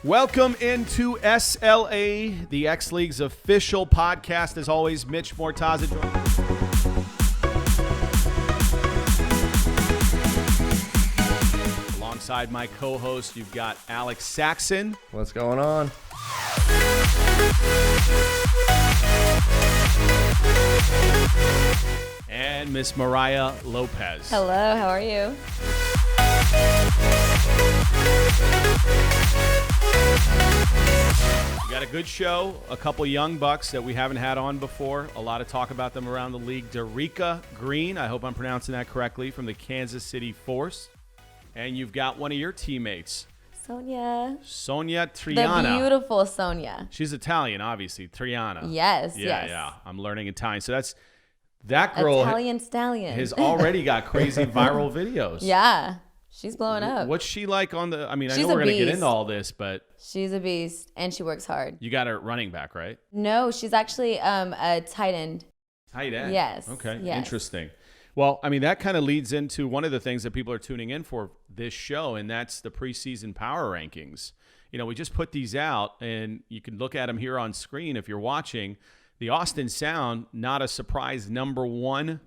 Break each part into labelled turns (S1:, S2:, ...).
S1: Welcome into SLA, the X League's official podcast. As always, Mitch Mortaza joined. Alongside my co-host, you've got Alex Saxon.
S2: What's going on?
S1: And Miss Miriah Lopez.
S3: Hello, how are you?
S1: We got a good show, a couple young bucks that we haven't had on before. A lot of talk about them around the league. Darriqueca Green, I hope I'm pronouncing that correctly, from the Kansas City Force. And you've got one of your teammates, Sonia Triana.
S3: The beautiful Sonia.
S1: She's Italian, obviously. Triana.
S3: Yes,
S1: yes.
S3: Yeah.
S1: I'm learning Italian. So that girl
S3: Italian stallion
S1: has already got crazy viral videos.
S3: Yeah. She's blowing up.
S1: What's she like on the – I mean, I
S3: She's
S1: know we're
S3: a
S1: going to get
S3: beast.
S1: into all this, but –
S3: She's a beast, and she works hard.
S1: You got her at running back, right?
S3: No, she's actually a tight end.
S1: Tight end?
S3: Yes.
S1: Okay,
S3: yes.
S1: Interesting. Well, I mean, that kind of leads into one of the things that people are tuning in for this show, and that's the preseason power rankings. You know, we just put these out, and you can look at them here on screen if you're watching. The Austin Sound, not a surprise, number one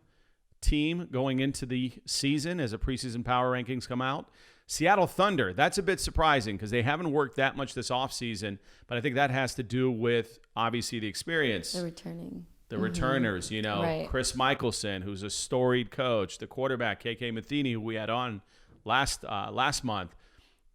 S1: team going into the season as a preseason power rankings come out. Seattle Thunder, that's a bit surprising because they haven't worked that much this offseason, but I think that has to do with, obviously, the experience.
S3: The returning.
S1: The returners, you know,
S3: Right.
S1: Chris Michelson, who's a storied coach, the quarterback, KK Matheny, who we had on last month.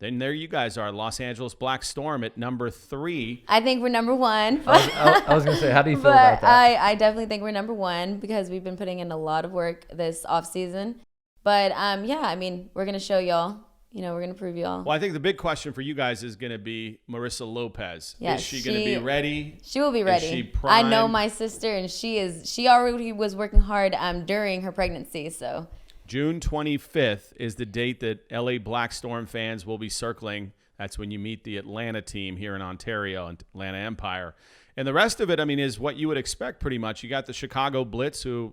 S1: Then there you guys are, Los Angeles Black Storm at number 3.
S3: I think we're number one.
S2: I was going to say, how do you feel
S3: but
S2: about that?
S3: I definitely think we're number one because we've been putting in a lot of work this offseason. But, yeah, I mean, we're going to show y'all. You know, we're going to prove y'all.
S1: Well, I think the big question for you guys is going to be Marissa Lopez.
S3: Yes,
S1: is she going to be ready?
S3: She will be ready.
S1: Is she
S3: I know
S1: primed?
S3: my sister, and she already was working hard during her pregnancy. So
S1: June 25th is the date that LA Black Storm fans will be circling. That's when you meet the Atlanta team here in Ontario, Atlanta Empire. And the rest of it, I mean, is what you would expect pretty much. You got the Chicago Blitz, who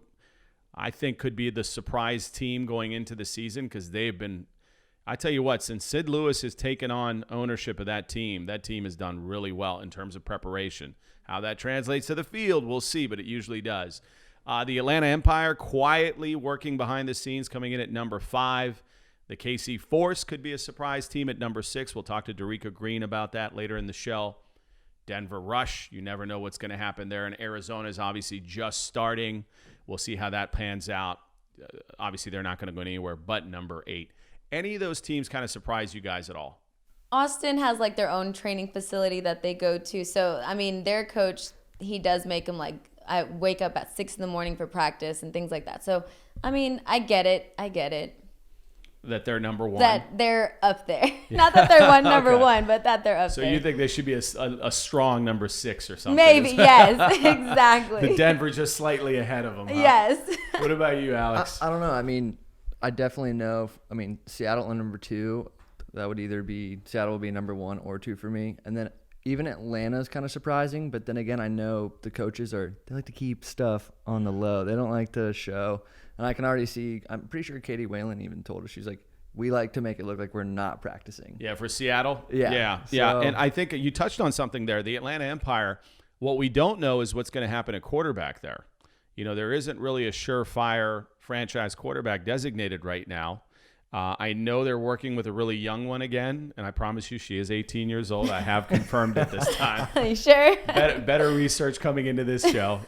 S1: I think could be the surprise team going into the season because they've been – I tell you what, since Sid Lewis has taken on ownership of that team has done really well in terms of preparation. How that translates to the field, we'll see, but it usually does. The Atlanta Empire quietly working behind the scenes, coming in at number 5. The KC Force could be a surprise team at number 6. We'll talk to Darriqueca Green about that later in the show. Denver Rush, you never know what's going to happen there. And Arizona is obviously just starting. We'll see how that pans out. Obviously, they're not going to go anywhere but number 8. Any of those teams kind of surprise you guys at all?
S3: Austin has like their own training facility that they go to. So, I mean, their coach, he does make them like, I wake up at 6 a.m. for practice and things like that. So, I mean, I get it.
S1: That they're number 1?
S3: That they're up there. Not that they're number one, but that they're up there.
S1: So you think they should be a strong number 6 or something?
S3: Maybe, yes, exactly.
S1: The Denver just slightly ahead of them, huh?
S3: Yes.
S1: What about you, Alex?
S2: I don't know. I mean, I definitely know. I mean, Seattle at number 2. That would either be Seattle will be number 1 or 2 for me, and then even Atlanta is kind of surprising. But then again, I know the coaches they like to keep stuff on the low. They don't like to show, and I can already see. I'm pretty sure Katie Whalen even told us, she's like, we like to make it look like we're not practicing.
S1: Yeah, for Seattle.
S2: Yeah.
S1: Yeah. And I think you touched on something there. The Atlanta Empire. What we don't know is what's going to happen at quarterback there. You know, there isn't really a surefire franchise quarterback designated right now. I know they're working with a really young one again, and I promise you she is 18 years old. I have confirmed it this time.
S3: Are you sure?
S1: Better research coming into this show.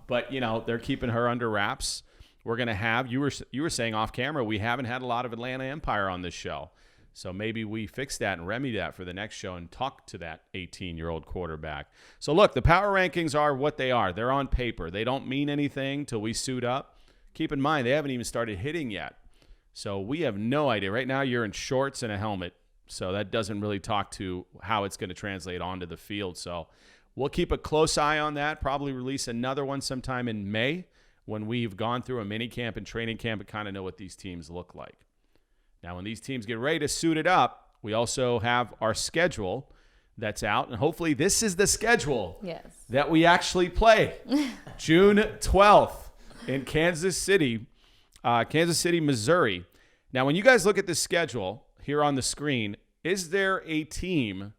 S1: But, you know, they're keeping her under wraps. We're going to have, you were saying off camera, we haven't had a lot of Atlanta Empire on this show. So maybe we fix that and remedy that for the next show and talk to that 18-year-old quarterback. So, look, the power rankings are what they are. They're on paper. They don't mean anything till we suit up. Keep in mind, they haven't even started hitting yet. So we have no idea. Right now, you're in shorts and a helmet So that doesn't really talk to how it's going to translate onto the field. So we'll keep a close eye on that, probably release another one sometime in May when we've gone through a mini camp and training camp and kind of know what these teams look like. Now, when these teams get ready to suit it up, we also have our schedule that's out. And hopefully this is the schedule that we actually play. June 12th in Kansas City, Missouri. Now, when you guys look at the schedule here on the screen, is there a team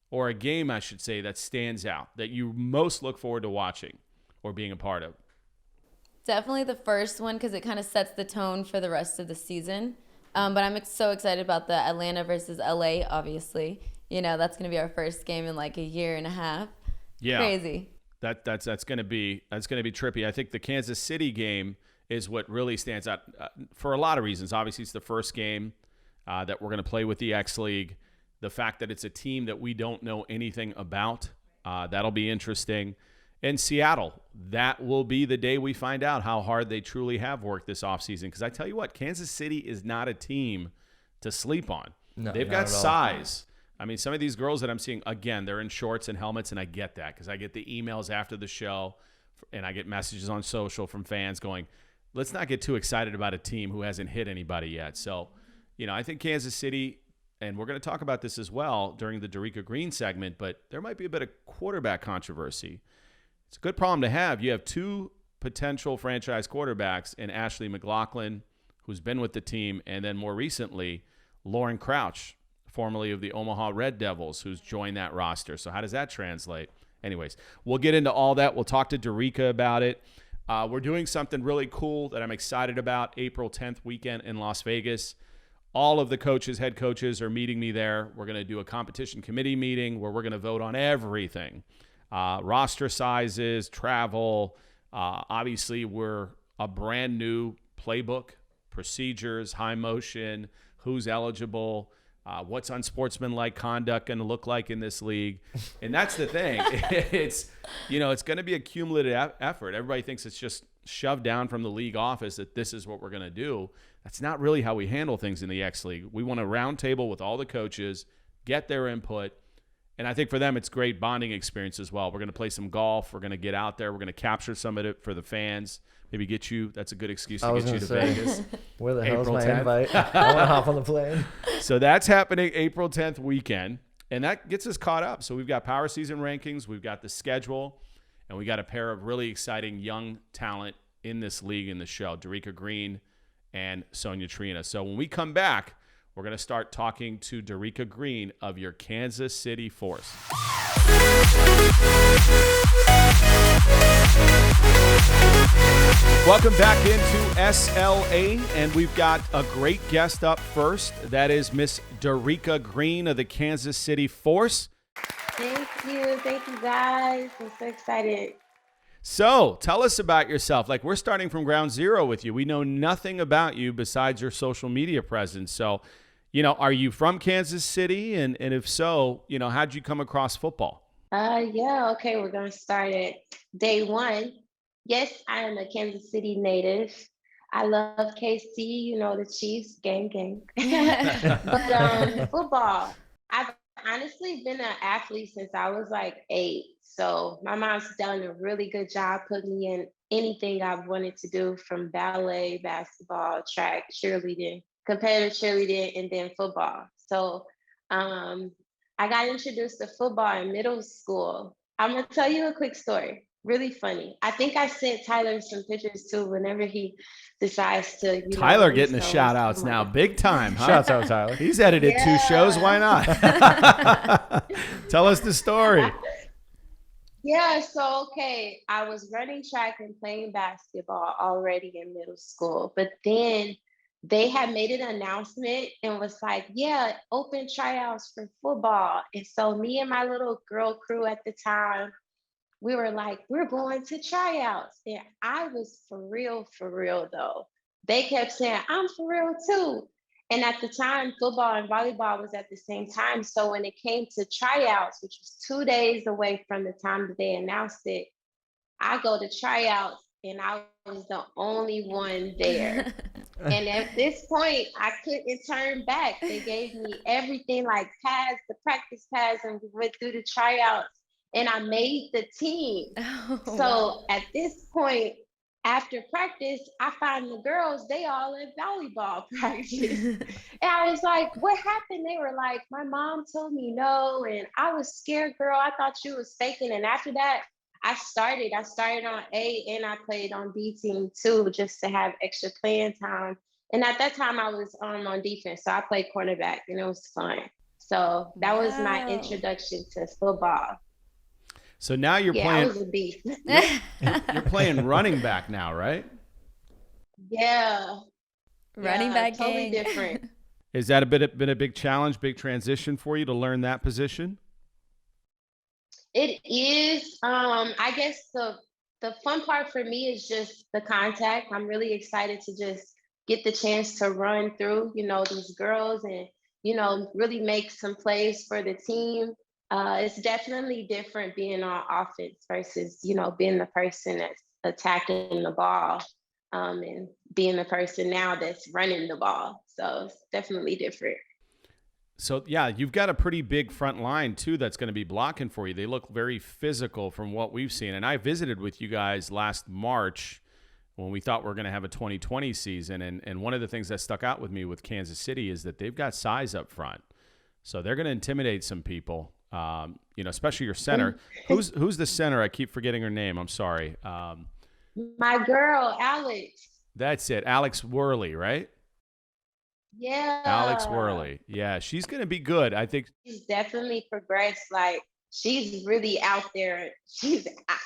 S1: or a game, I should say, that stands out that you most look forward to watching or being a part of?
S3: Definitely the first one because it kind of sets the tone for the rest of the season. But I'm so excited about the Atlanta versus LA, obviously. You know, that's going to be our first game in like a year and a half. Yeah. Crazy. That's going to be trippy. I think the Kansas City game is what really stands out for a lot of reasons. Obviously, it's the first game that we're going to play with the X League. The fact that it's a team that we don't know anything about, that'll be interesting. In Seattle, that will be the day we find out how hard they truly have worked this offseason. Because I tell you what, Kansas City is not a team to sleep on. No, they've got size. I mean, some of these girls that I'm seeing, again, they're in shorts and helmets, and I get that because I get the emails after the show, and I get messages on social from fans going, let's not get too excited about a team who hasn't hit anybody yet. So, you know, I think Kansas City, and we're going to talk about this as well during the Darriqueca Green segment, but there might be a bit of quarterback controversy. It's a good problem to have. You have two potential franchise quarterbacks in Ashley McLaughlin, who's been with the team, and then more recently, Lauren Crouch, formerly of the Omaha Red Devils, who's joined that roster. So how does that translate? Anyways, we'll get into all that. We'll talk to Darriqueca about it. We're doing something really cool that I'm excited about, April 10th weekend in Las Vegas. All of the coaches, head coaches, are meeting me there. We're going to do a competition committee meeting where we're going to vote on everything. Roster sizes, travel. Obviously, we're a brand new playbook, procedures, high motion, who's eligible, what's unsportsmanlike conduct going to look like in this league. And that's the thing. It's going to be a cumulative effort. Everybody thinks it's just shoved down from the league office that this is what we're going to do. That's not really how we handle things in the X League. We want a round table with all the coaches, get their input. And I think for them, it's great bonding experience as well. We're going to play some golf. We're going to get out there. We're going to capture some of it for the fans. Maybe get you. That's a good excuse to get you to Vegas.
S2: Where the hell is my invite? I want to hop on the plane.
S1: So that's happening April 10th weekend. And that gets us caught up. So we've got Power Season Rankings. We've got the schedule. And we got a pair of really exciting young talent in this league in the show, Dara Green and Sonia Triana. So when we come back, we're going to start talking to Dara Green of your Kansas City Force. Welcome back into SLA, and we've got a great guest up first. That is Miss Dara Green of the Kansas City Force.
S4: Thank you guys. I'm so excited.
S1: So tell us about yourself. Like, we're starting from ground zero with you. We know nothing about you besides your social media presence. So, are you from Kansas City? And if so, how'd you come across football?
S4: Okay. We're going to start at day one. Yes, I am a Kansas City native. I love KC, the Chiefs, gang. But football, I've honestly been an athlete since I was like 8. So my mom's done a really good job putting me in anything I've wanted to do, from ballet, basketball, track, cheerleading, competitive cheerleading, and then football. So I got introduced to football in middle school. I'm going to tell you a quick story. Really funny. I think I sent Tyler some pictures too whenever he decides to.
S1: Tyler getting the shout outs now. Big time, huh?
S2: Shouts out, Tyler.
S1: He's edited 2 shows. Why not? Tell us the story.
S4: Yeah, so I was running track and playing basketball already in middle school, but then they had made an announcement and was like, yeah, open tryouts for football. And so me and my little girl crew at the time, we were like, we're going to tryouts. And I was for real though. They kept saying, I'm for real too. And at the time, football and volleyball was at the same time. So when it came to tryouts, which was 2 days away from the time that they announced it, I go to tryouts and I was the only one there. And at this point, I couldn't turn back. They gave me everything, like pads, the practice pads, and we went through the tryouts, and I made the team.
S3: Oh,
S4: So
S3: wow.
S4: at this point, after practice, I find the girls, they all in volleyball practice. And I was like, what happened? They were like, my mom told me no. And I was scared, girl. I thought you was faking. And after that, I started on A and I played on B team too, just to have extra playing time. And at that time I was on defense. So I played cornerback and it was fun. So that was my
S3: Wow.
S4: introduction to football.
S1: So now you're
S4: Yeah, I
S1: playing.
S4: was a beast.
S1: You're playing running back now, right?
S4: Yeah.
S3: Running
S4: Yeah,
S3: back
S4: totally
S3: gang.
S4: different.
S1: Is that been a big challenge, big transition for you to learn that position?
S4: It is. I guess the fun part for me is just the contact. I'm really excited to just get the chance to run through, these girls and, really make some plays for the team. It's definitely different being on offense versus, being the person that's attacking the ball, and being the person now that's running the ball. So it's definitely different.
S1: So yeah, you've got a pretty big front line too that's going to be blocking for you. They look very physical from what we've seen. And I visited with you guys last March when we thought we are going to have a 2020 season. And one of the things that stuck out with me with Kansas City is that they've got size up front. So they're going to intimidate some people, especially your center. Who's the center? I keep forgetting her name. I'm sorry.
S4: My girl, Alex.
S1: That's it. Alex Worley, right? Alex
S4: Yeah.
S1: Worley. Yeah, she's going to be good. I think.
S4: She's definitely progressed. Like she's really out there.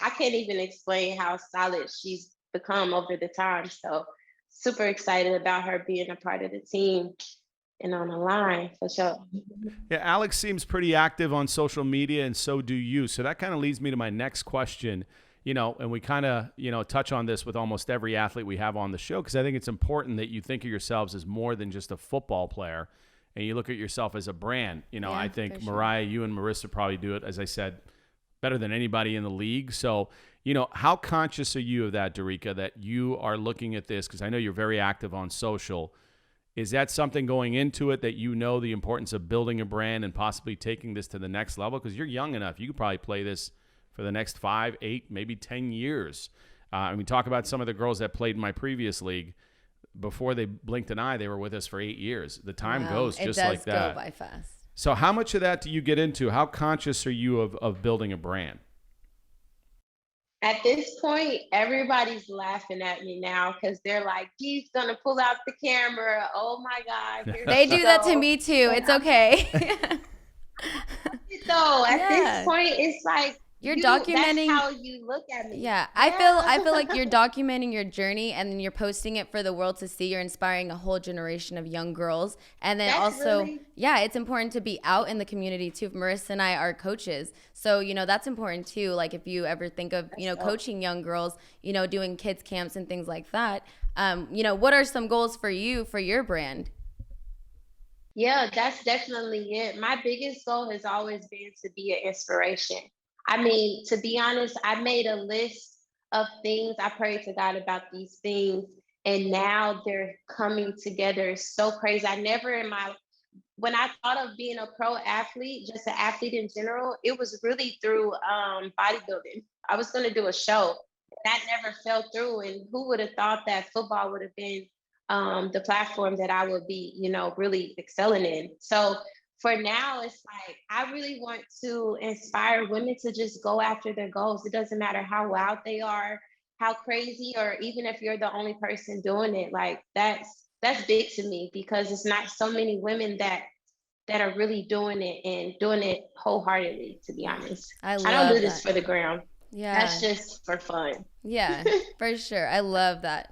S4: I can't even explain how solid she's become over the time. So super excited about her being a part of the team and on the line for sure.
S1: Yeah, Alex seems pretty active on social media, and so do you. So that kind of leads me to my next question. And we kind of, touch on this with almost every athlete we have on the show, because I think it's important that you think of yourselves as more than just a football player and you look at yourself as a brand. I think
S3: for sure.
S1: Miriah, you and Marissa probably do it, as I said, better than anybody in the league. So, how conscious are you of that, Darriqueca, that you are looking at this? Because I know you're very active on social. Is that something going into it that the importance of building a brand and possibly taking this to the next level? Because you're young enough. You could probably play this for the next 5, 8, maybe 10 years. And we talk about some of the girls that played in my previous league. Before they blinked an eye, they were with us for 8 years. The time goes just like that.
S3: It does go by fast.
S1: So how much of that do you get into? How conscious are you of building a brand?
S4: At this point, everybody's laughing at me now because they're like, "He's gonna pull out the camera. Oh my God!"
S3: They do that to me too. It's okay.
S4: So at
S3: Yeah.
S4: this point, it's like
S3: You're documenting.
S4: That's how you look at me.
S3: Yeah, I feel like you're documenting your journey and then you're posting it for the world to see. You're inspiring a whole generation of young girls. And then
S4: That's
S3: also,
S4: really-
S3: yeah, it's important to be out in the community too. Marissa and I are coaches. So, that's important too. Like if you ever think of, coaching young girls, doing kids camps and things like that, what are some goals for you, for your brand?
S4: Yeah, that's definitely it. My biggest goal has always been to be an inspiration. I mean, to be honest, I made a list of things. I prayed to God about these things, and now they're coming together. It's so crazy. When I thought of being a pro athlete, just an athlete in general, it was really through bodybuilding. I was going to do a show. That never fell through. And who would have thought that football would have been the platform that I would be, really excelling in. So for now, it's like I really want to inspire women to just go after their goals. It doesn't matter how loud they are, how crazy, or even if you're the only person doing it. Like that's big to me because it's not so many women that are really doing it and doing it wholeheartedly, to be honest. I don't do this for the gram.
S3: Yeah.
S4: That's just for fun.
S3: Yeah, for sure. I love that.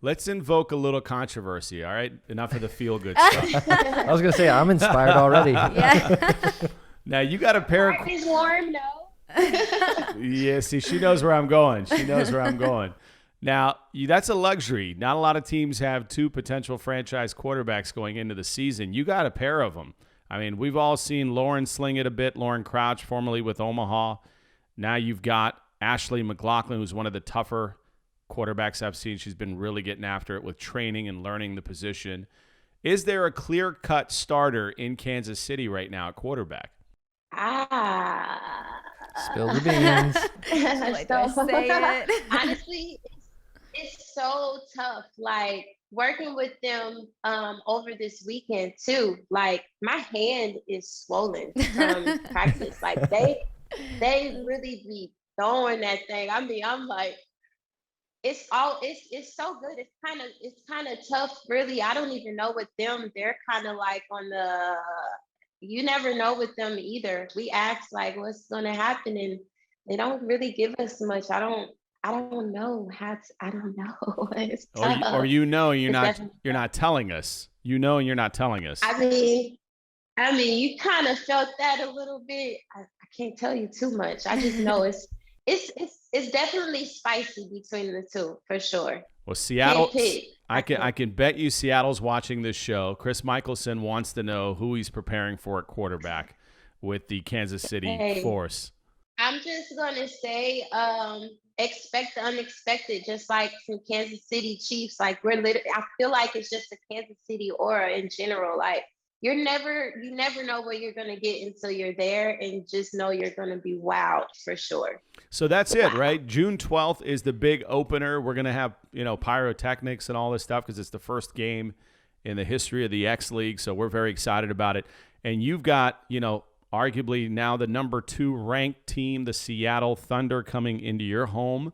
S1: Let's invoke a little controversy, all right? Enough of the feel-good stuff.
S2: I was going to say, I'm inspired already.
S3: Yeah.
S1: Now, you got a pair of...
S4: It's warm, no?
S1: Yeah, see, she knows where I'm going. Now, that's a luxury. Not a lot of teams have 2 potential franchise quarterbacks going into the season. You got a pair of them. I mean, we've all seen Lauren sling it a bit, Lauren Crouch, formerly with Omaha. Now you've got Ashley McLaughlin, who's one of the tougher quarterbacks I've seen. She's been really getting after it with training and learning the position. Is there a clear-cut starter in Kansas City right now at quarterback?
S2: Spill the beans.
S3: Like, do I say it?
S4: Honestly, it's so tough. Like working with them over this weekend too. Like my hand is swollen from practice. Like they really be throwing that thing. I mean, I'm like, it's so good. It's kind of tough, really. I don't even know with them. They're kind of like on the. You never know with them either. We ask like, what's going to happen, and they don't really give us much. I don't know how to, I don't know. It's tough.
S1: Or you're
S4: definitely
S1: not telling us. You know, and you're not telling us.
S4: I mean, you kind of felt that a little bit. I can't tell you too much. I just know it's definitely spicy between the two for sure.
S1: Well, Seattle, I can bet you Seattle's watching this show. Chris Michelson wants to know who he's preparing for at quarterback with the Kansas City Force.
S4: I'm just gonna say, expect the unexpected, just like from Kansas City Chiefs. Like I feel like it's just a Kansas City aura in general. Like you never know what you're gonna get until you're there, and just know you're gonna be wowed for sure.
S1: So that's it, right? June 12th is the big opener. We're gonna have pyrotechnics and all this stuff because it's the first game in the history of the X League. So we're very excited about it. And you've got arguably now the number 2 ranked team, the Seattle Thunder, coming into your home.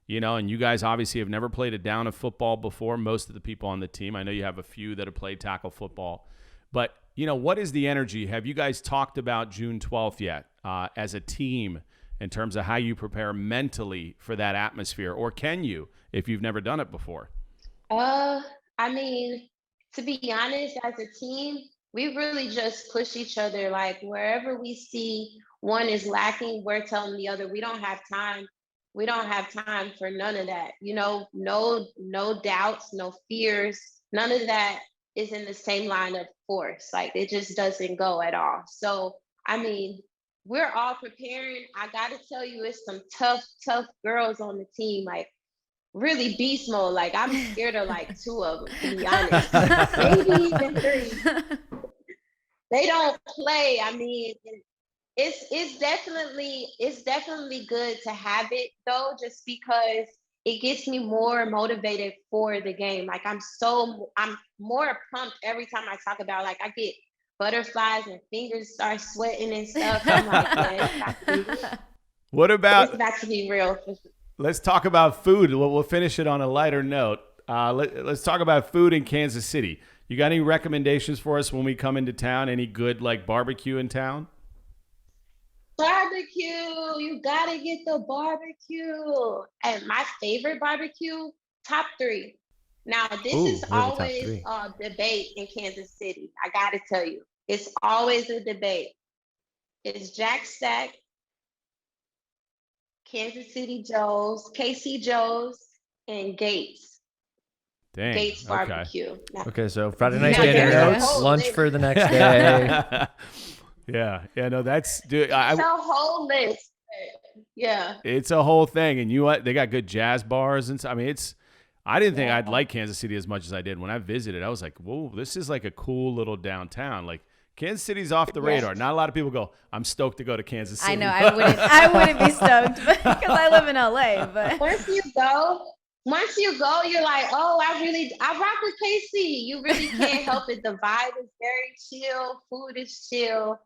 S1: And you guys obviously have never played a down of football before. Most of the people on the team, I know you have a few that have played tackle football. But, what is the energy? Have you guys talked about June 12th yet as a team in terms of how you prepare mentally for that atmosphere? Or can you, if you've never done it before?
S4: I mean, to be honest, as a team, we really just push each other. Like wherever we see one is lacking, we're telling the other, we don't have time. We don't have time for none of that. No doubts, no fears, none of that is in the same line of force. Like it just doesn't go at all. So, I mean, we're all preparing. I got to tell you, it's some tough girls on the team. Like really beast mode. Like I'm scared of like 2 of them, to be honest. Maybe even 3. They don't play. I mean, it's definitely good to have it though, just because it gets me more motivated for the game. Like I'm more pumped every time I talk about. Like I get butterflies and fingers start sweating and stuff. I'm like, yeah, it's about to be real.
S1: Let's talk about food. We'll finish it on a lighter note. Let's talk about food in Kansas City. You got any recommendations for us when we come into town? Any good barbecue in town?
S4: Barbecue, you gotta get the barbecue. And my favorite barbecue, top 3. Now this is always a debate in Kansas City. I gotta tell you, it's always a debate. It's Jack Stack, Kansas City Joe's, KC Joe's, and Gates.
S1: Dang,
S4: Gates barbecue.
S2: Okay, so Friday night dinner notes, lunch for the next day.
S1: Yeah, no, that's
S4: it's a whole list. Yeah,
S1: it's a whole thing, and they got good jazz bars and I mean, I didn't think I'd like Kansas City as much as I did when I visited. I was like, whoa, this is like a cool little downtown. Like Kansas City's off the radar. Not a lot of people go, I'm stoked to go to Kansas City.
S3: I know, I wouldn't be stoked because I live in LA. But
S4: once you go, you're like, oh, I rock with KC. You really can't help it. The vibe is very chill. Food is chill.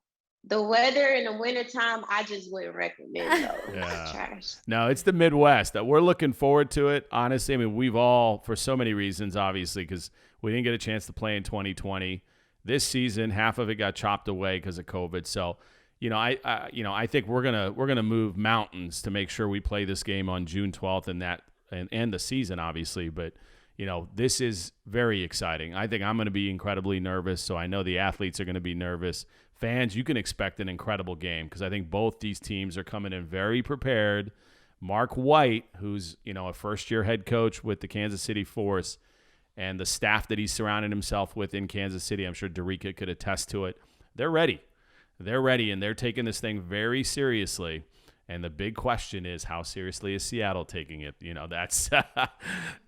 S4: The weather in the wintertime, I just wouldn't recommend though.
S1: Yeah.
S4: It's trash.
S1: No, it's the Midwest. We're looking forward to it. Honestly, I mean, we've all, for so many reasons, obviously, because we didn't get a chance to play in 2020. This season, half of it got chopped away because of COVID. So, I think we're gonna move mountains to make sure we play this game on June 12th and the season, obviously. But this is very exciting. I think I'm going to be incredibly nervous. So I know the athletes are going to be nervous. Fans, you can expect an incredible game because I think both these teams are coming in very prepared. Mark White, who's a first-year head coach with the Kansas City Force, and the staff that he's surrounded himself with in Kansas City, I'm sure Darriqueca could attest to it. They're ready. And they're taking this thing very seriously. And the big question is, how seriously is Seattle taking it? That's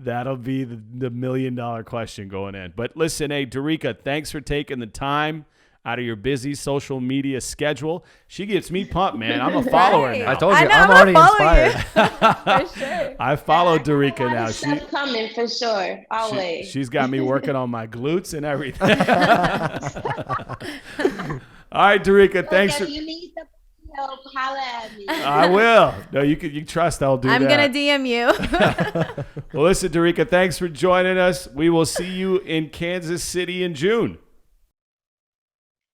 S1: that'll be the $1 million question going in. But listen, hey, Darriqueca, thanks for taking the time out of your busy social media schedule. She gets me pumped, man. I'm a follower now.
S2: I told you,
S3: I'm
S2: already
S3: follow
S2: inspired.
S3: For sure.
S1: I follow Darriqueca now.
S4: Stuff coming for sure, always.
S1: She's got me working on my glutes and everything. All right, Darriqueca, thanks.
S4: If you need the help, holla at me.
S1: I will. No, you can trust I'll do that.
S3: I'm going to DM you.
S1: Well, listen, Darriqueca, thanks for joining us. We will see you in Kansas City in June.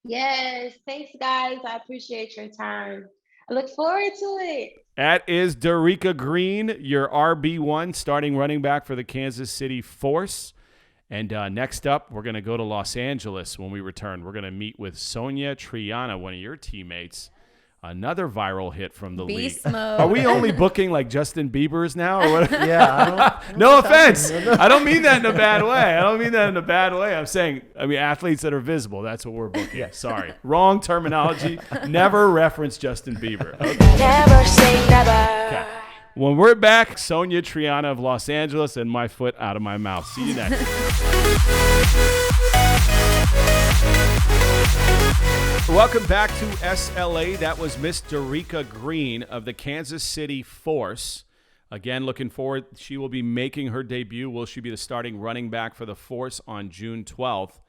S4: Yes, thanks, guys. I appreciate your time. I look forward to it.
S1: That is Dara Green, your RB1, starting running back for the Kansas City Force. And next up, we're going to go to Los Angeles when we return. We're going to meet with Sonia Triana, one of your teammates. Another viral hit from the league.
S3: Beast mode.
S1: Are we only booking like Justin Bieber's now? Or what?
S2: Yeah. I don't
S1: No offense. I don't mean that in a bad way. I'm saying, athletes that are visible. That's what we're booking.
S2: Yeah.
S1: Sorry. Wrong terminology. Never reference Justin Bieber. Okay.
S5: Never say never.
S1: Okay. When we're back, Sonia Triana of Los Angeles and my foot out of my mouth. See you next. Welcome back to SLA. That was Miss Dara Green of the Kansas City Force. Again, looking forward. She will be making her debut. Will she be the starting running back for the Force on June 12th?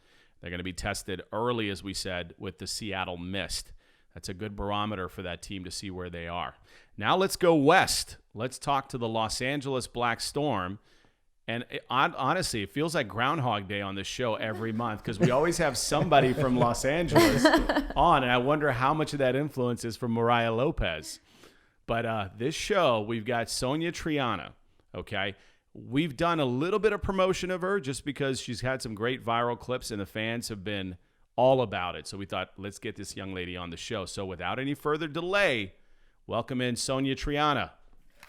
S1: They're going to be tested early, as we said, with the Seattle Mist. That's a good barometer for that team to see where they are. Now let's go west. Let's talk to the Los Angeles Black Storm. And honestly, it feels like Groundhog Day on this show every month because we always have somebody from Los Angeles on, and I wonder how much of that influence is from Miriah Lopez. But this show, we've got Sonia Triana, okay? We've done a little bit of promotion of her just because she's had some great viral clips, and the fans have been all about it. So we thought, let's get this young lady on the show. So without any further delay, welcome in Sonia Triana.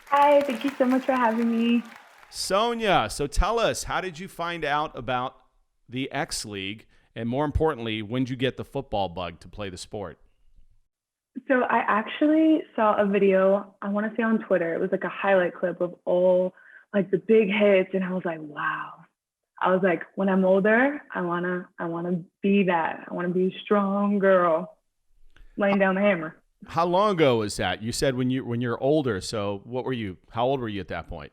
S6: Hi, thank you so much for having me.
S1: Sonia, so tell us, how did you find out about the X League? And more importantly, when did you get the football bug to play the sport?
S6: So I actually saw a video, I want to say on Twitter. It was like a highlight clip of all like the big hits. And I was like, wow. I was like, when I'm older, I wanna be that. I want to be a strong girl laying down the hammer.
S1: How long ago was that? You said when you're older. So what were you? How old were you at that point?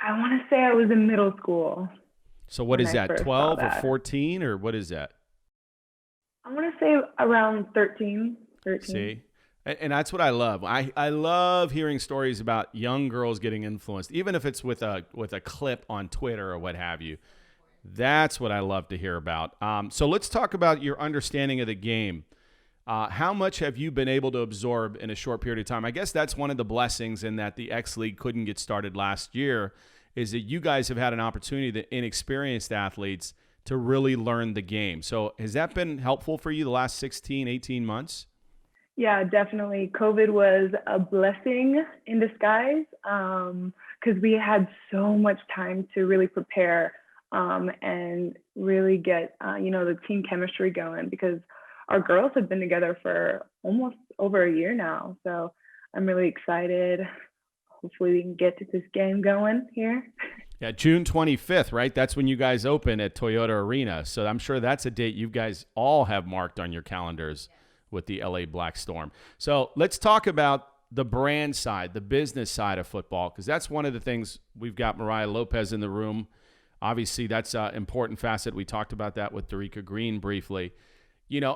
S6: I want to say I was in middle school.
S1: So what is that, 12 or
S6: that.
S1: 14 or what is that?
S6: I want to say around 13.
S1: See? And that's what I love. I love hearing stories about young girls getting influenced, even if it's with a clip on Twitter or what have you. That's what I love to hear about. So let's talk about your understanding of the game. How much have you been able to absorb in a short period of time? I guess that's one of the blessings in that the X League couldn't get started last year, is that you guys have had an opportunity, the inexperienced athletes, to really learn the game. So has that been helpful for you the last 16, 18 months?
S6: Yeah, definitely. COVID was a blessing in disguise because we had so much time to really prepare and really get, the team chemistry going, because our girls have been together for almost over a year now. So I'm really excited. Hopefully we can get to this game going here.
S1: Yeah, June 25th, right? That's when you guys open at Toyota Arena. So I'm sure that's a date you guys all have marked on your calendars with the LA Black Storm. So let's talk about the brand side, the business side of football, because that's one of the things. We've got Miriah Lopez in the room. Obviously, that's an important facet. We talked about that with Dara Green briefly.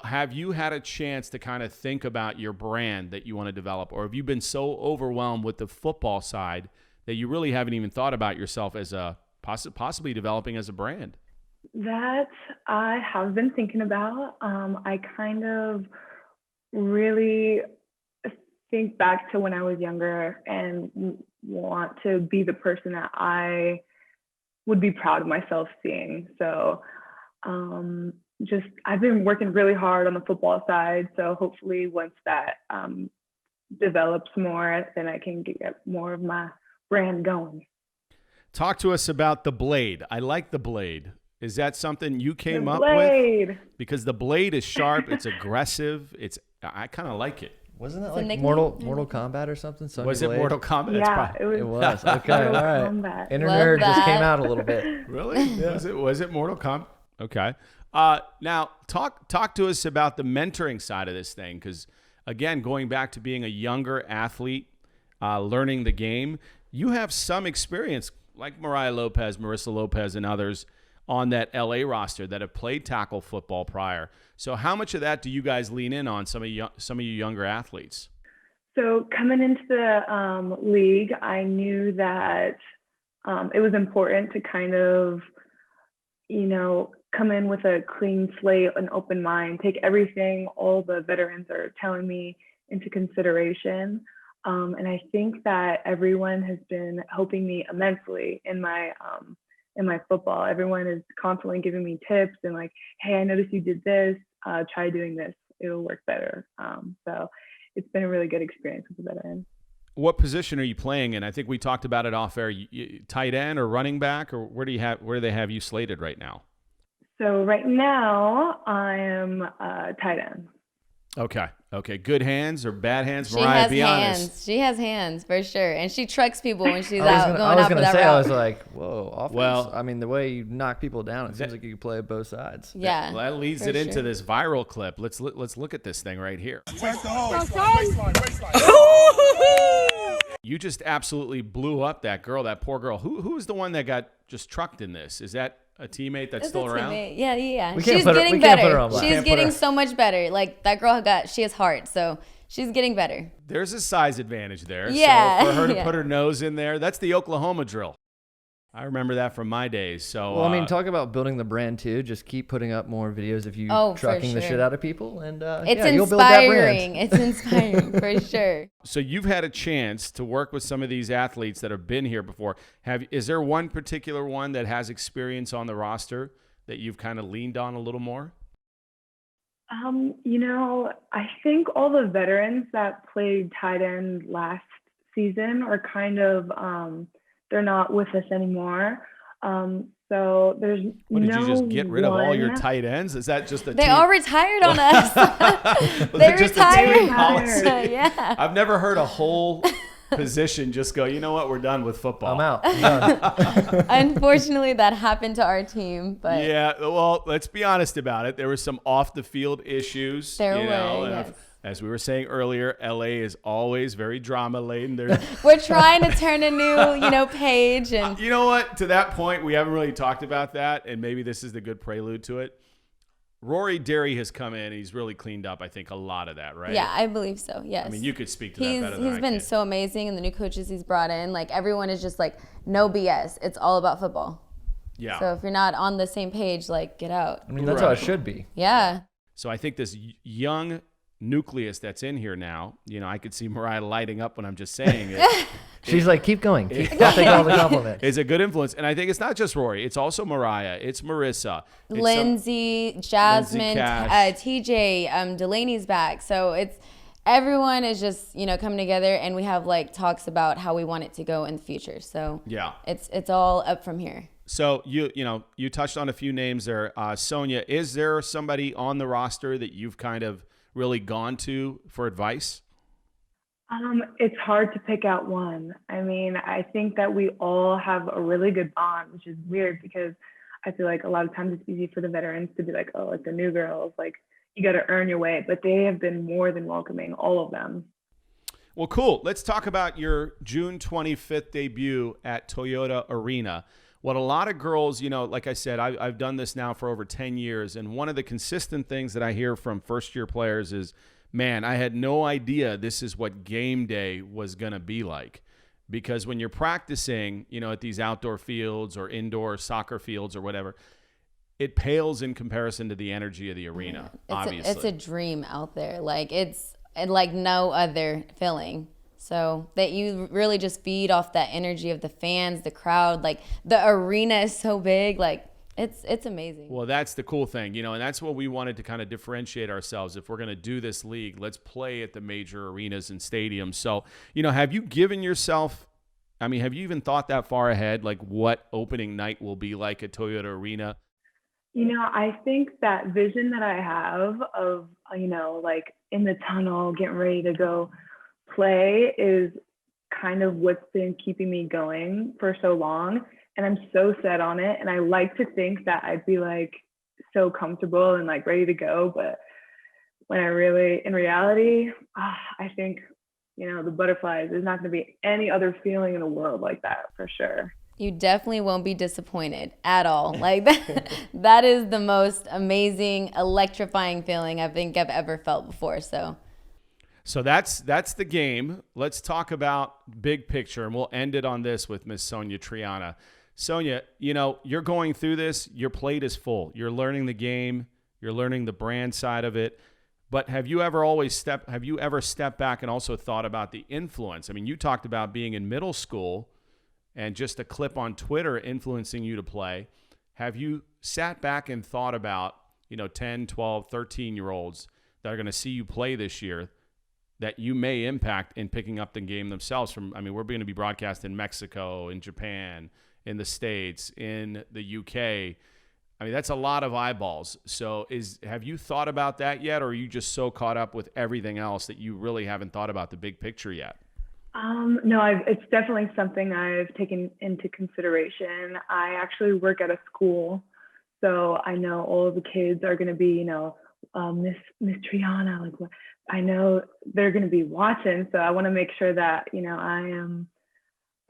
S1: Have you had a chance to kind of think about your brand that you want to develop, or have you been so overwhelmed with the football side that you really haven't even thought about yourself as a possibly developing as a brand?
S6: That I have been thinking about. I kind of really think back to when I was younger and want to be the person that I would be proud of myself seeing. So I've been working really hard on the football side. So hopefully once that develops more, then I can get more of my brand going.
S1: Talk to us about the blade. I like the blade. Is that something you came up with? Because the blade is sharp. It's aggressive. I kind of like it.
S2: Wasn't that
S3: It's a
S2: like
S3: nickname?
S2: Mortal Kombat or something? Sonya
S1: Was it
S2: Blade?
S1: Mortal Kombat?
S6: Yeah, it was.
S2: It was. Okay, all
S6: Mortal
S2: right.
S6: Kombat.
S2: Inner
S3: Love
S2: nerd just
S3: that.
S2: came out a little bit.
S1: Really? Was it Mortal Kombat? Okay. Now talk to us about the mentoring side of this thing, because again, going back to being a younger athlete, learning the game, you have some experience like Miriah Lopez, Marissa Lopez, and others on that LA roster that have played tackle football prior. So how much of that do you guys lean in on, some of you younger athletes?
S6: So coming into the league, I knew that it was important to kind of, come in with a clean slate, an open mind, take everything all the veterans are telling me into consideration. And I think that everyone has been helping me immensely in my football. Everyone is constantly giving me tips and like, hey, I noticed you did this. Try doing this. It'll work better. So it's been a really good experience with the veterans.
S1: What position are you playing in? I think we talked about it off air. Tight end or running back, or where do they have you slated right now?
S6: So right now I am tight end.
S1: Okay. Good hands or bad hands?
S3: She
S1: Miriah,
S3: has
S1: be
S3: hands.
S1: honest.
S3: She has hands for sure, and she trucks people when she's
S2: I
S3: out going
S2: was
S3: out for
S2: gonna
S3: that
S2: say,
S3: route.
S2: I was like, whoa, offense.
S1: Well,
S2: I mean, the way you knock people down, it seems like you can play both sides.
S3: Yeah,
S1: Well, that leads
S3: for
S1: it into
S3: sure.
S1: this viral clip. Let's look at this thing right here. You just absolutely blew up that girl, that poor girl. Who was the one that got just trucked in this? Is that a teammate that's
S3: It's
S1: still
S3: a
S1: around?
S3: teammate. Yeah.
S2: We can't
S3: She's
S2: put her-
S3: getting
S2: we can't put her
S3: better.
S2: on blast.
S3: She's
S2: Can't put
S3: getting
S2: her-
S3: so much better. Like that girl she has heart, so she's getting better.
S1: There's a size advantage there.
S3: Yeah,
S1: So for her to
S3: yeah.
S1: put her nose in there, that's the Oklahoma drill. I remember that from my days. So
S2: Well, I mean, talk about building the brand too. Just keep putting up more videos of you
S3: Oh, for
S2: trucking the
S3: sure.
S2: shit out of people, and
S3: It's
S2: you'll build that
S3: inspiring.
S2: brand.
S3: It's inspiring for sure.
S1: So you've had a chance to work with some of these athletes that have been here before. Is there one particular one that has experience on the roster that you've kind of leaned on a little more?
S6: I think all the veterans that played tight end last season are kind of they're not with us anymore. So there's
S1: What, did you just get rid of all your
S6: one-
S1: tight ends? Is that just a
S3: They
S1: team?
S3: all retired on us.
S1: Was
S3: They
S1: it just a team
S3: retired.
S1: policy?
S3: Yeah.
S1: I've never heard a whole position just go, you know what, we're done with football.
S2: I'm out. I'm done.
S3: Unfortunately, that happened to our team, but
S1: Yeah, well, let's be honest about it. There were some off the field issues.
S3: There
S1: you know,
S3: were,
S1: and
S3: yes.
S1: as we were saying earlier, LA is always very drama laden. There's
S3: we're trying to turn a new, page, and
S1: You know what? To that point, we haven't really talked about that, and maybe this is the good prelude to it. Rory Derry has come in. He's really cleaned up, I think, a lot of that, right?
S3: yeah, I believe so. Yes.
S1: I mean, you could speak to that better than
S3: He's
S1: I
S3: been
S1: can.
S3: so amazing, and the new coaches he's brought in, like everyone is just like no BS. It's all about football.
S1: Yeah.
S3: So if you're not on the same page, like get out.
S2: I mean, that's how it should be.
S3: Yeah.
S1: So I think this young nucleus that's in here now, I could see Miriah lighting up when I'm just saying it.
S2: She's like, keep going. I'll take all the compliments.
S1: It's a good influence. And I think it's not just Rory. It's also Miriah. It's Marissa. It's
S3: Lindsay, Jasmine,
S1: Cash.
S3: TJ, Delaney's back. So everyone is just, coming together, and we have like talks about how we want it to go in the future. So
S1: Yeah.
S3: it's all up from here.
S1: So you touched on a few names there. Sonia, is there somebody on the roster that you've kind of really gone to for advice?
S6: It's hard to pick out one. I mean, I think that we all have a really good bond, which is weird because I feel like a lot of times it's easy for the veterans to be like, oh, like the new girls, like you got to earn your way. But they have been more than welcoming, all of them.
S1: Well, cool. Let's talk about your June 25th debut at Toyota Arena. What a lot of girls, like I said, I've done this now for over 10 years. And one of the consistent things that I hear from first-year players is, man, I had no idea this is what game day was going to be like. Because when you're practicing, at these outdoor fields or indoor soccer fields or whatever, it pales in comparison to the energy of the arena, obviously.
S3: It's a dream out there. Like it's like no other feeling. So that you really just feed off that energy of the fans, the crowd. Like the arena is so big. Like it's amazing.
S1: Well, that's the cool thing, and that's what we wanted to kind of differentiate ourselves. If we're going to do this league, let's play at the major arenas and stadiums. So, have you given yourself, have you even thought that far ahead, like what opening night will be like at Toyota Arena?
S6: I think that vision that I have of, like in the tunnel, getting ready to go play is kind of what's been keeping me going for so long. And I'm so set on it. And I like to think that I'd be like so comfortable and like ready to go. But when in reality, I think, the butterflies, there's not going to be any other feeling in the world like that for sure.
S3: You definitely won't be disappointed at all. Like that is the most amazing, electrifying feeling I think I've ever felt before. So
S1: that's the game. Let's talk about big picture, and we'll end it on this with Miss Sonia Triana. Sonia, you're going through this. Your plate is full. You're learning the game. You're learning the brand side of it. But have you ever stepped back and also thought about the influence? I mean, you talked about being in middle school and just a clip on Twitter influencing you to play. Have you sat back and thought about, 10, 12, 13-year-olds that are going to see you play this year that you may impact in picking up the game themselves? We're going to be broadcast in Mexico, in Japan, in the States, in the UK. That's a lot of eyeballs. So have you thought about that yet, or are you just so caught up with everything else that you really haven't thought about the big picture yet?
S6: No, it's definitely something I've taken into consideration. I actually work at a school, so I know all of the kids are going to be, Miss Triana. Like, what? I know they're going to be watching, so I want to make sure that I am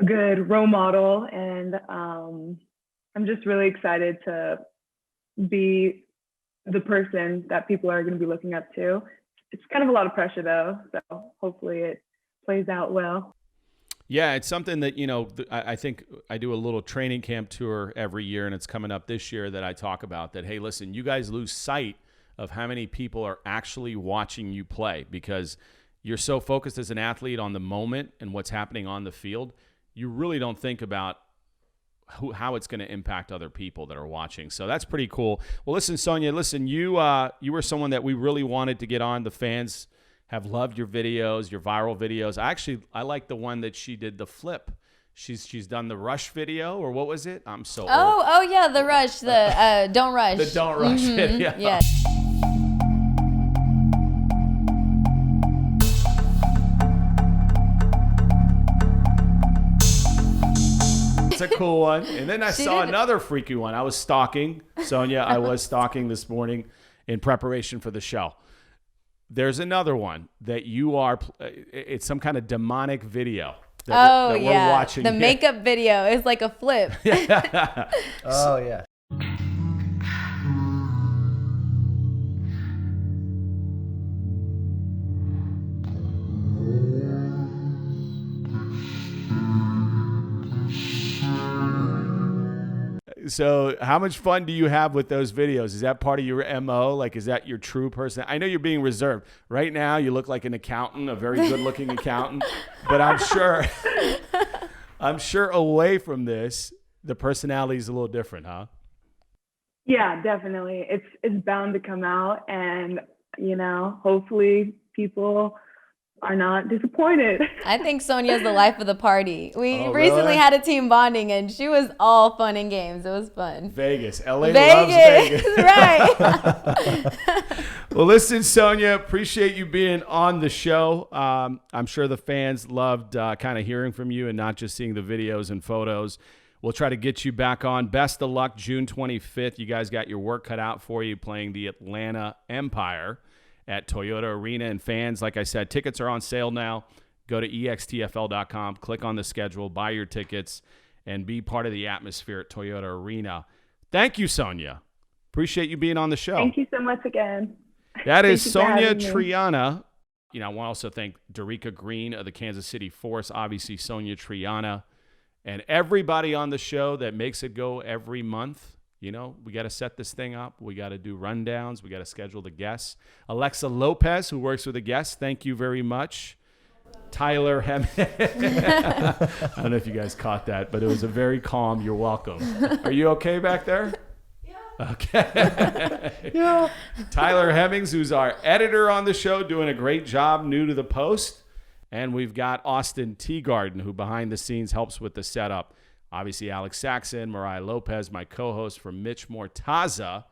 S6: a good role model, and I'm just really excited to be the person that people are going to be looking up to. It's kind of a lot of pressure though, so hopefully it plays out well.
S1: Yeah, it's something that, I think I do a little training camp tour every year, and it's coming up this year that I talk about that, hey, listen, you guys lose sight of how many people are actually watching you play because you're so focused as an athlete on the moment and what's happening on the field. You really don't think about how it's going to impact other people that are watching. So that's pretty cool. Well, listen, Sonia, you were someone that we really wanted to get on. The fans have loved your videos, your viral videos. I like the one that she did, the flip. She's done the rush video, or what was it? I'm so old.
S3: Oh yeah, the rush, the don't rush.
S1: The don't rush video.
S3: Yeah.
S1: It's a cool one. And then I saw another freaky one. I was stalking, Sonia. I was stalking this morning in preparation for the show. There's another one that it's some kind of demonic video that we're watching.
S3: The makeup video is like a flip.
S2: Oh, yeah.
S1: So how much fun do you have with those videos? Is that part of your MO? Like, is that your true person? I know you're being reserved. Right now, you look like an accountant, a very good-looking accountant. But I'm sure away from this, the personality is a little different, huh?
S6: Yeah, definitely. It's bound to come out, and, hopefully people are not disappointed.
S3: I think Sonia's the life of the party. We recently
S1: really?
S3: had a team bonding, and she was all fun and games. It was fun.
S1: Vegas. LA loves Vegas.
S3: Right.
S1: Well, listen, Sonia, appreciate you being on the show. I'm sure the fans loved kind of hearing from you and not just seeing the videos and photos. We'll try to get you back on. Best of luck, June 25th. You guys got your work cut out for you playing the Atlanta Empire at Toyota Arena. And fans, like I said, tickets are on sale now. Go to extfl.com, click on the schedule, buy your tickets, and be part of the atmosphere at Toyota Arena. Thank you, Sonia. Appreciate you being on the show.
S6: Thank you so much again.
S1: That is Sonia Triana. I want to also thank Dara Green of the Kansas City Force, obviously Sonia Triana, and everybody on the show that makes it go every month. We got to set this thing up. We got to do rundowns. We got to schedule the guests. Alexa Lopez, who works with the guests, thank you very much. Tyler Hemmings. I don't know if you guys caught that, but it was a very calm, you're welcome. Are you okay back there? Yeah. Okay. Yeah. Tyler Hemmings, who's our editor on the show, doing a great job, new to the post. And we've got Austin Teagarden, who behind the scenes helps with the setup. Obviously, Alex Saxon, Miriah Lopez, my co-host from Mitch Mortaza.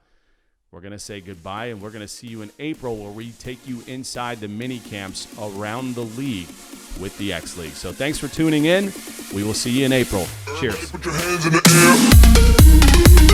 S1: we're going to say goodbye, and we're going to see you in April where we take you inside the mini camps around the league with the X League. So thanks for tuning in. We will see you in April. Cheers.
S7: Put your hands in the air.